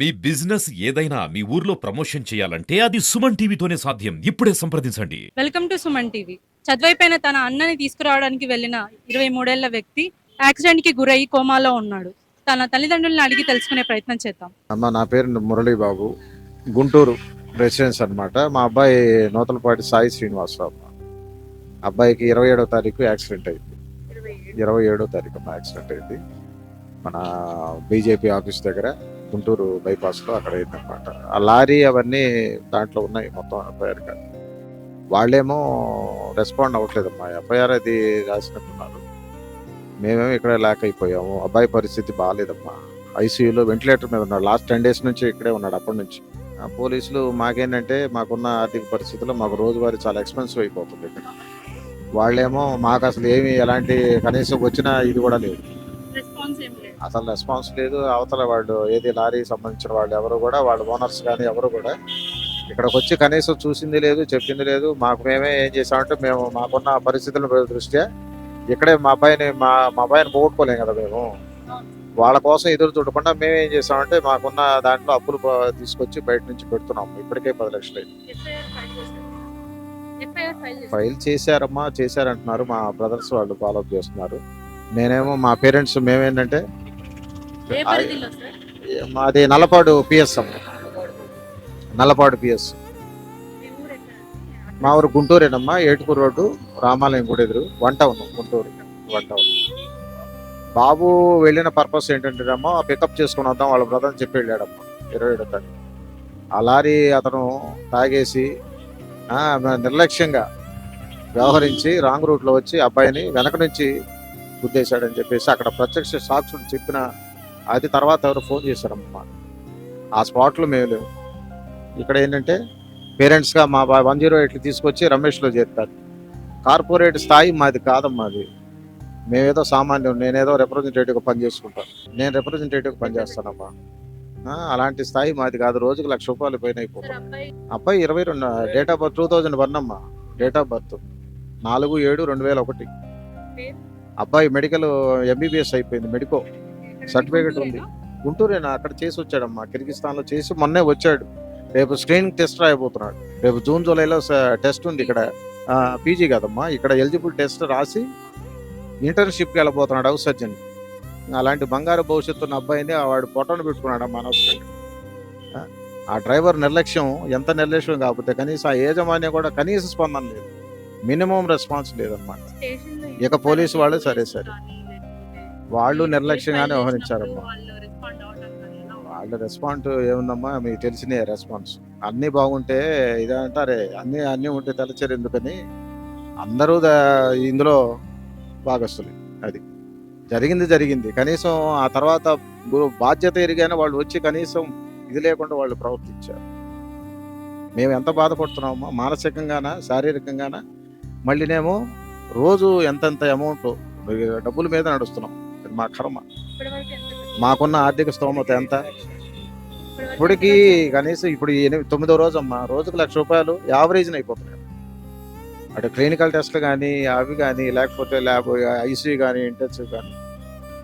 మీ business ఏదైనా మీ ఊర్లో promotion చేయాలంటే అది సుమన్ టీవీతోనే సాధ్యం. ఇప్పుడే సంప్రదించండి. Welcome to Suman TV. చదువైపోయిన తన అన్నని తీసుకురావడానికి వెళ్ళిన 23 ఏళ్ల వ్యక్తి యాక్సిడెంట్కి గురై కోమాలో ఉన్నాడు. తన తల్లిదండ్రులను అడిగి తెలుసుకునే ప్రయత్నం చేద్దాం. అమ్మ, నా పేరు మురళీ బాబు, గుంటూరు రెసిడెన్స్ అనమాట. మా అబ్బాయి నూతలపాటి సాయి శ్రీనివాసరావు. అబ్బాయికి 27వ తారీఖు యాక్సిడెంట్ అయింది. 27వ తారీఖు యాక్సిడెంట్ అయింది. మన బీజేపీ ఆఫీస్ దగ్గర గుంటూరు బైపాస్లో అక్కడ అయిందనమాట. ఆ లారీ అవన్నీ దాంట్లో ఉన్నాయి మొత్తం ఎఫ్ఐఆర్ కాదు. వాళ్ళేమో రెస్పాండ్ అవ్వట్లేదమ్మా. ఎఫ్ఐఆర్ అది రాసినట్టున్నారు. మేమేమో ఇక్కడ ల్యాక్ అయిపోయాము. అబ్బాయి పరిస్థితి బాగాలేదమ్మా. ఐసీయూలో వెంటిలేటర్ మీద ఉన్నాడు. లాస్ట్ 10 days నుంచి ఇక్కడే ఉన్నాడు. అప్పటి నుంచి పోలీసులు మాకేంటంటే మాకున్న ఆర్థిక పరిస్థితుల్లో మాకు రోజువారీ చాలా ఎక్స్పెన్సివ్ అయిపోతుంది ఇక్కడ. వాళ్ళేమో మాకు అసలు ఏమి ఎలాంటి కనీసం వచ్చిన ఇది కూడా లేదు, అసలు రెస్పాన్స్ లేదు. అవతల వాళ్ళు ఏది లారీకి సంబంధించిన వాళ్ళు ఎవరు కూడా, వాళ్ళ ఓనర్స్ కానీ ఎవరు కూడా ఇక్కడికి వచ్చి కనీసం చూసింది లేదు, చెప్పింది లేదు. మేమే ఏం చేసామంటే మేము మాకున్న పరిస్థితుల దృష్ట్యా ఇక్కడే మా అబ్బాయిని పోగొట్టుకోలేం కదా మేము. వాళ్ళ కోసం ఎదురు చూడకుండా మేమేం చేసామంటే మాకున్న దాంట్లో అప్పులు తీసుకొచ్చి బయట నుంచి పెడుతున్నాము. ఇప్పటికే 10 లక్షలు ఫైల్ చేశారమ్మా, చేశారంటున్నారు. మా బ్రదర్స్ వాళ్ళు ఫాలోఅప్ చేస్తున్నారు. నేనేమో మా పేరెంట్స్ మేమేంటంటే మాది నల్లపాడు పిఎస్ అమ్మ, నల్లపాడు పిఎస్. మా ఊరు గుంటూరేనమ్మా, ఏటుకూరు రోడ్డు, రామాలయం గుడి ఎదురు, 1 టౌన్, గుంటూరు 1 టౌన్. బాబు వెళ్ళిన పర్పస్ ఏంటంటే అమ్మా, పికప్ చేసుకుని వద్దాం వాళ్ళ బ్రదర్ అని చెప్పి వెళ్ళాడమ్మా 27వ తారీఖు. ఆ లారీ అతను తాగేసి నిర్లక్ష్యంగా వ్యవహరించి రాంగ్ రూట్లో వచ్చి అబ్బాయిని వెనక నుంచి గుద్దేశాడని చెప్పేసి అక్కడ ప్రత్యక్ష సాక్షులు చెప్పిన అది తర్వాత ఎవరు ఫోన్ చేశారమ్మా. ఆ స్పాట్లో మేము లేవు. ఇక్కడ ఏంటంటే పేరెంట్స్గా మా 108 తీసుకొచ్చి రమేష్లో చేస్తారు. కార్పొరేట్ స్థాయి మాది కాదమ్మా. అది మేమేదో సామాన్యం. నేనేదో రిప్రజెంటేటివ్గా పనిచేసుకుంటాను. నేను రిప్రజెంటేటివ్గా పనిచేస్తానమ్మా. అలాంటి స్థాయి మాది కాదు. రోజుకు ₹1,00,000 పైన అయిపోతుంది. అబ్బాయి 22, డేట్ ఆఫ్ బర్త్ 2001 అమ్మా. Date of birth 4/7/2001. అబ్బాయి మెడికల్ MBBS అయిపోయింది. మెడికో సర్టిఫికేట్ ఉంది. గుంటూరేనా, అక్కడ చేసి వచ్చాడమ్మా. కిర్గిస్తాన్లో చేసి మొన్నే వచ్చాడు. రేపు స్క్రీనింగ్ టెస్ట్ రాయబోతున్నాడు. రేపు జూన్ జూలైలో టెస్ట్ ఉంది ఇక్కడ. పీజీ కాదమ్మా, ఇక్కడ ఎలిజిబుల్ టెస్ట్ రాసి ఇంటర్న్షిప్కి వెళ్ళబోతున్నాడు హౌస్ సర్జన్. అలాంటి బంగారు భవిష్యత్తు ఉన్న అబ్బాయిని వాడు పొట్టను పెట్టుకున్నాడమ్మా అనవసరంగా. ఆ డ్రైవర్ నిర్లక్ష్యం, ఎంత నిర్లక్ష్యం కాకపోతే కనీసం ఆ యాజమాన్యం కూడా కనీస స్పందన లేదు, మినిమం రెస్పాన్స్ లేదన్నమాట. ఇక పోలీసు వాళ్ళు సరే వాళ్ళు నిర్లక్ష్యంగానే వ్యవహరించారమ్మా. వాళ్ళ రెస్పాన్స్ ఏముందమ్మా, మీకు తెలిసిన రెస్పాన్స్ అన్నీ బాగుంటే ఇదంటారే, అన్నీ ఉంటే తెలచారు ఎందుకని అందరూ ఇందులో భాగస్తులు. అది జరిగింది. కనీసం ఆ తర్వాత బాధ్యత ఎరిగానే వాళ్ళు వచ్చి కనీసం ఇది లేకుండా వాళ్ళు ప్రవర్తించారు. మేము ఎంత బాధపడుతున్నామో మానసికంగానా శారీరకంగానా. మళ్ళీనేమో రోజు ఎంతెంత అమౌంట్ డబ్బుల మీద నడుస్తున్నాం. మా కర్మ. మాకున్న ఆర్థిక స్తోమత ఎంత? ఇప్పటికీ కనీసం ఇప్పుడు 9వ రోజు అమ్మా, రోజుకు ₹1,00,000 యావరేజ్ని అయిపోతున్నాయి. అటు క్లినికల్ టెస్ట్లు కానీ అవి కానీ, లేకపోతే ల్యాబ్ ఐసీయూ కానీ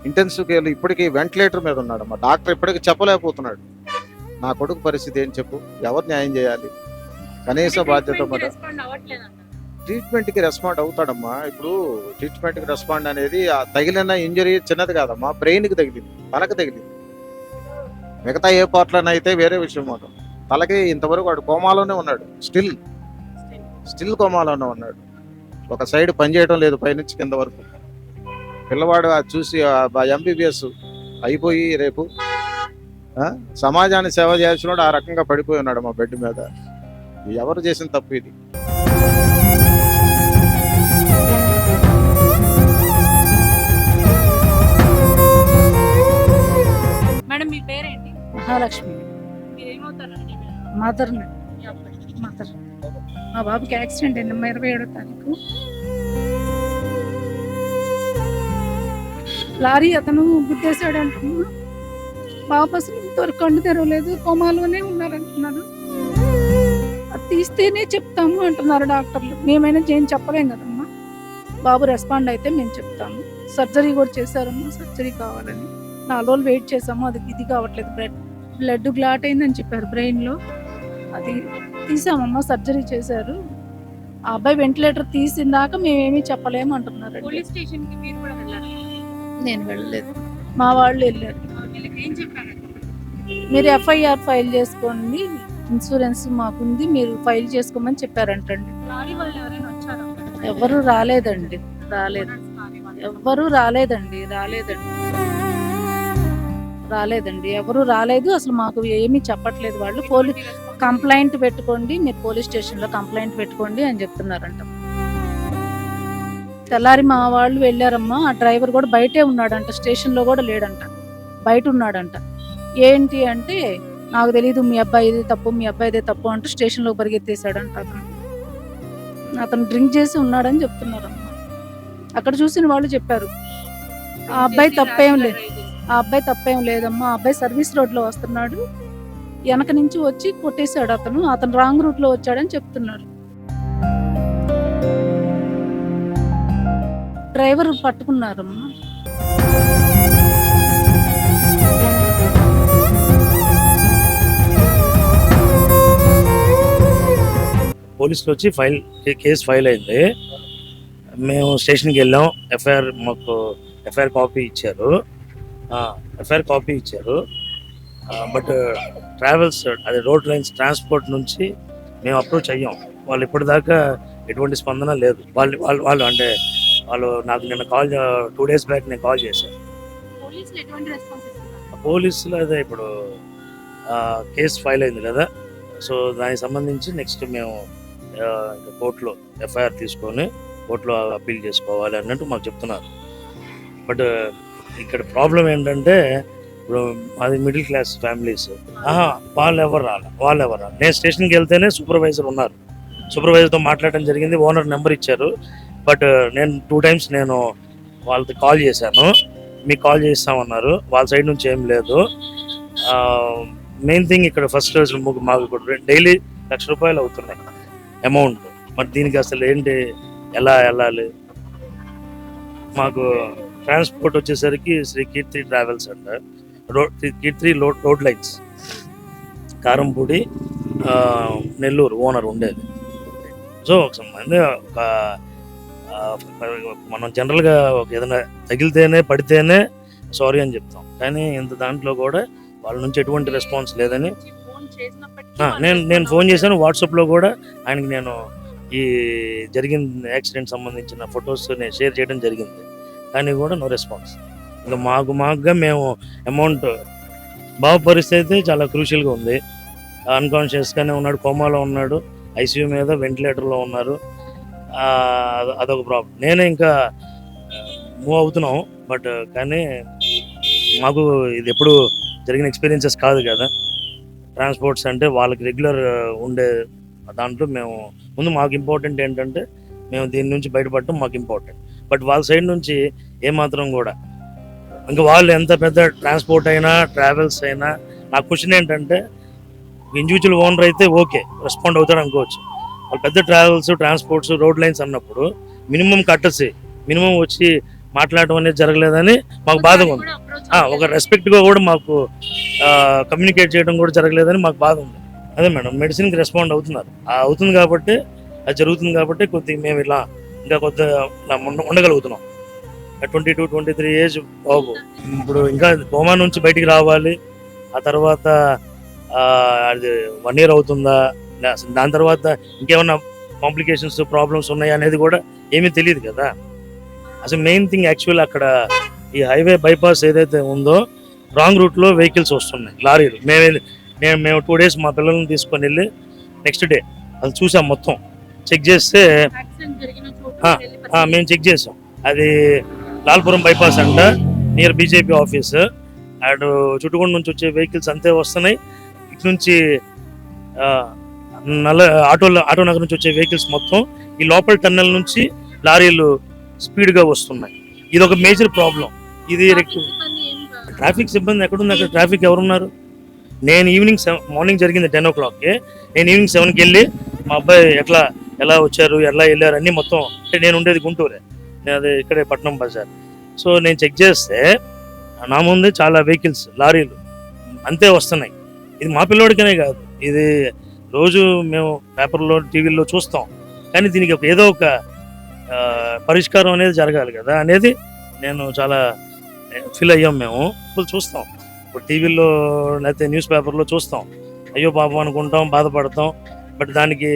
ఇంటెన్సివ్ కేర్లు ఇప్పటికీ వెంటిలేటర్ మీద ఉన్నాడమ్మా. డాక్టర్ ఇప్పటికీ చెప్పలేకపోతున్నాడు. నా కొడుకు పరిస్థితి ఏం చెప్పు, ఎవరు న్యాయం చేయాలి? కనీస బాధ్యత ట్రీట్మెంట్కి రెస్పాండ్ అవుతాడమ్మా. ఇప్పుడు ట్రీట్మెంట్కి రెస్పాండ్ అనేది తగిలిన ఇంజరీ చిన్నది కాదమ్మా, బ్రెయిన్కి తగిలింది, తలకు తగిలింది. మిగతా ఏ పార్ట్లోనే అయితే వేరే విషయం మాట. తలకి ఇంతవరకు వాడు కోమాలోనే ఉన్నాడు. స్టిల్ కోమాలోనే ఉన్నాడు. ఒక సైడ్ పనిచేయడం లేదు పైనుంచి కింద వరకు. పిల్లవాడు చూసి MBBS అయిపోయి రేపు సమాజాన్ని సేవ చేసినాడు. ఆ రకంగా పడిపోయి ఉన్నాడు మా బెడ్ మీద. ఎవరు చేసిన తప్పు ఇది? మేడం, మీ పేరేంటి? మహాలక్ష్మి. మీరేమవుతారండి? మదర్. మా బాబుకి యాక్సిడెంట్ అయిందమ్మా 27వ తారీఖు. లారీ అతను గుద్దేశాడు అంటున్నా. బాబు అసలు ఇంతవరకు కళ్ళు తెరవలేదు, కోమాలోనే ఉన్నారంటున్నారు. అది తీస్తేనే చెప్తాము అంటున్నారు డాక్టర్లు. మేమైనా చేయని చెప్పలేం కదమ్మా. బాబు రెస్పాండ్ అయితే మేము చెప్తాము. సర్జరీ కూడా చేశారమ్మా. సర్జరీ కావాలని 4 రోజులు వెయిట్ చేసాము. అది ఇది కావట్లేదు. బ్లడ్ క్లాట్ అయిందని చెప్పారు బ్రెయిన్లో. అది తీసామమ్మా, సర్జరీ చేశారు. ఆ అబ్బాయి వెంటిలేటర్ తీసిన దాకా మేమేమీ చెప్పలేము అంటున్నారండి. పోలీస్ స్టేషన్ కి మీరు కూడా వెళ్ళారు. నేను వెళ్ళలేదు, మా వాళ్ళు వెళ్ళారు. వీళ్ళకి ఏం చెప్పారు? మీరు ఎఫ్ఐఆర్ ఫైల్ చేసుకోండి, ఇన్సూరెన్స్ మాకుంది, మీరు ఫైల్ చేసుకోమని చెప్పారంటండి. లారీ వాళ్ళు ఎవరైనా వచ్చారా? ఎవరు రాలేదండి, రాలేదు. ఎవ్వరూ రాలేదండి, ఎవరు రాలేదు. అసలు మాకు ఏమీ చెప్పట్లేదు. వాళ్ళు కంప్లైంట్ పెట్టుకోండి, మీరు పోలీస్ స్టేషన్లో కంప్లైంట్ పెట్టుకోండి అని చెప్తున్నారంట. తెల్లారి మా వాళ్ళు వెళ్ళారమ్మా. ఆ డ్రైవర్ కూడా బయటే ఉన్నాడంట, స్టేషన్లో కూడా లేడంట, బయట ఉన్నాడంట. ఏంటి అంటే నాకు తెలీదు, మీ అబ్బాయిదే తప్పు అంటూ స్టేషన్లో పరిగెత్తేసాడంట. అతను డ్రింక్ చేసి ఉన్నాడని చెప్తున్నారమ్మా. అక్కడ చూసిన వాళ్ళు చెప్పారు. ఆ అబ్బాయి తప్పేం లేదమ్మా. ఆ అబ్బాయి సర్వీస్ రోడ్లో వస్తున్నాడు, వెనక నుంచి వచ్చి కొట్టేశాడు. అతను రాంగ్ రూట్ లో వచ్చాడని చెప్తున్నారు. డ్రైవర్ పట్టుకున్నారమ్మా. పోలీసులు వచ్చి కేసు ఫైల్ అయింది. మేము స్టేషన్కి వెళ్ళాం. మాకు ఎఫ్ఐఆర్ కాపీ ఇచ్చారు. బట్ ట్రావెల్స్, అదే రోడ్ లైన్స్ ట్రాన్స్పోర్ట్ నుంచి మేము అప్రోచ్ అయ్యాం. వాళ్ళు ఇప్పటిదాకా ఎటువంటి స్పందన లేదు. వాళ్ళు అంటే వాళ్ళు నాకు నిన్న 2 days బ్యాక్ నేను కాల్ చేశాను. పోలీసులు అదే ఇప్పుడు కేసు ఫైల్ అయింది కదా, సో దానికి సంబంధించి నెక్స్ట్ మేము కోర్టులో ఎఫ్ఐఆర్ తీసుకొని కోర్టులో అప్పీల్ చేసుకోవాలి అన్నట్టు మాకు చెప్తున్నారు. బట్ ఇక్కడ ప్రాబ్లం ఏంటంటే ఇప్పుడు అది మిడిల్ క్లాస్ ఫ్యామిలీస్. వాళ్ళు ఎవరు రాలి. నేను స్టేషన్కి వెళ్తేనే సూపర్వైజర్ ఉన్నారు, సూపర్వైజర్తో మాట్లాడడం జరిగింది. ఓనర్ నెంబర్ ఇచ్చారు. బట్ నేను 2 times నేను వాళ్ళకి కాల్ చేశాను, మీకు కాల్ చేస్తామన్నారు. వాళ్ళ సైడ్ నుంచి ఏం లేదు. మెయిన్ థింగ్ ఇక్కడ ఫస్ట్ మాకు డైలీ ₹1,00,000 అవుతున్నాయి అమౌంట్. మరి దీనికి అసలు ఏంటి, ఎలా వెళ్ళాలి? మాకు ట్రాన్స్పోర్ట్ వచ్చేసరికి శ్రీ కీర్తి ట్రావెల్స్ అంట, Keerthi road lines, Karampudi, Nellore owner ఉండేది. సో మనం జనరల్గా ఏదైనా తగిలితేనే పడితేనే సారీ అని చెప్తాం, కానీ ఇంత దాంట్లో కూడా వాళ్ళ నుంచి ఎటువంటి రెస్పాన్స్ లేదని నేను ఫోన్ చేశాను. వాట్సాప్లో కూడా ఆయనకి నేను ఈ జరిగిన యాక్సిడెంట్ సంబంధించిన ఫొటోస్ నేను షేర్ చేయడం జరిగింది, కానీ కూడా నో రెస్పాన్స్. ఇంకా మాకుగా మేము అమౌంట్, బాబు పరిస్థితి చాలా క్రూషియల్గా ఉంది. అన్కాన్షియస్గానే ఉన్నాడు, కోమాలో ఉన్నాడు, ఐసీయూ మీద వెంటిలేటర్లో ఉన్నారు. అదొక ప్రాబ్లం. నేనే ఇంకా మూవ్ అవుతున్నాం. బట్ కానీ మాకు ఇది ఎప్పుడు జరిగిన ఎక్స్పీరియన్సెస్ కాదు కదా. ట్రాన్స్పోర్ట్స్ అంటే వాళ్ళకి రెగ్యులర్ ఉండే దాంట్లో మేము ముందు మాకు ఇంపార్టెంట్ ఏంటంటే మేము దీని నుంచి బయటపడటం మాకు ఇంపార్టెంట్. బట్ వాళ్ళ సైడ్ నుంచి ఏమాత్రం కూడా, ఇంకా వాళ్ళు ఎంత పెద్ద ట్రాన్స్పోర్ట్ అయినా ట్రావెల్స్ అయినా, నా క్వశ్చన్ ఏంటంటే ఇండివిజువల్ ఓనర్ అయితే ఓకే రెస్పాండ్ అవుతాడు అనుకోవచ్చు. వాళ్ళు పెద్ద ట్రావెల్స్, ట్రాన్స్పోర్ట్స్, రోడ్ లైన్స్ అన్నప్పుడు మినిమం కట్టసి, మినిమం వచ్చి మాట్లాడటం అనేది జరగలేదని మాకు బాధగా ఉంది. ఒక రెస్పెక్ట్గా కూడా మాకు కమ్యూనికేట్ చేయడం కూడా జరగలేదని మాకు బాధ ఉంది. అదే మేడం, మెడిసిన్కి రెస్పాండ్ అవుతుంది కాబట్టి, అది జరుగుతుంది కాబట్టి కొద్దిగా మేము ఇలా ఇంకా కొద్దిగా ఉండగలుగుతున్నాం. 22-23 ఏజ్ బాబు ఇప్పుడు ఇంకా కోమా నుంచి బయటికి రావాలి. ఆ తర్వాత అది 1 year అవుతుందా, దాని తర్వాత ఇంకేమన్నా కాంప్లికేషన్స్, ప్రాబ్లమ్స్ ఉన్నాయా అనేది కూడా ఏమీ తెలియదు కదా. అసలు మెయిన్ థింగ్ యాక్చువల్ అక్కడ ఈ హైవే బైపాస్ ఏదైతే ఉందో రాంగ్ రూట్లో వెహికల్స్ వస్తున్నాయి, లారీలు. మేము 2 days మా పిల్లల్ని తీసుకొని వెళ్ళి నెక్స్ట్ డే అది చూసాం, మొత్తం చెక్ చేస్తే మేము చెక్ చేసాం. అది లాల్పురం బైపాస్ అంట, నియర్ బీజేపీ ఆఫీస్. అటు చుట్టుకొండ నుంచి వచ్చే వెహికల్స్ అంతే వస్తున్నాయి. ఇటు నుంచి ఆటో నగర్ నుంచి వచ్చే వెహికల్స్ మొత్తం ఈ లోపల టన్నెల్ నుంచి లారీలు స్పీడ్గా వస్తున్నాయి. ఇది ఒక మేజర్ ప్రాబ్లం. ఇది ట్రాఫిక్ సిబ్బంది ఎక్కడుంది, అక్కడ ట్రాఫిక్ ఎవరున్నారు? నేను మార్నింగ్ జరిగింది 10 o'clock. నేను ఈవినింగ్ 7కి వెళ్ళి మా అబ్బాయి ఎలా వచ్చారు, ఎలా వెళ్ళారు అన్నీ మొత్తం, అంటే నేను ఉండేది గుంటూరే, నేను అది ఇక్కడే పట్నం బజార్. సో నేను చెక్ చేస్తే నా ముందే చాలా వెహికల్స్, లారీలు అంతే వస్తున్నాయి. ఇది మా పిల్లోడికనే కాదు, ఇది రోజు మేము పేపర్లో టీవీల్లో చూస్తాం. కానీ దీనికి ఏదో ఒక పరిష్కారం అనేది జరగాలి కదా అనేది నేను చాలా ఫీల్ అయ్యాం. మేము ఇప్పుడు చూస్తాం, ఇప్పుడు టీవీల్లో లేకపోతే న్యూస్ పేపర్లో చూస్తాం, అయ్యో పాపం అనుకుంటాం, బాధపడతాం. బట్ దానికి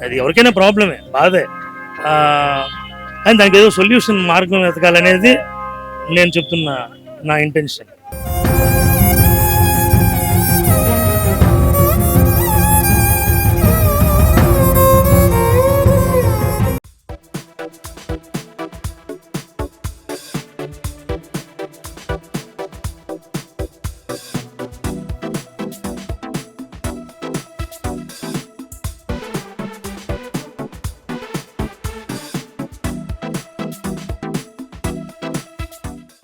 అది ఎవరికైనా ప్రాబ్లమే, బాధే. కానీ దానికి ఏదో సొల్యూషన్ మార్గం వెతకాలనేది నేను చెప్తున్న నా ఇంటెన్షన్.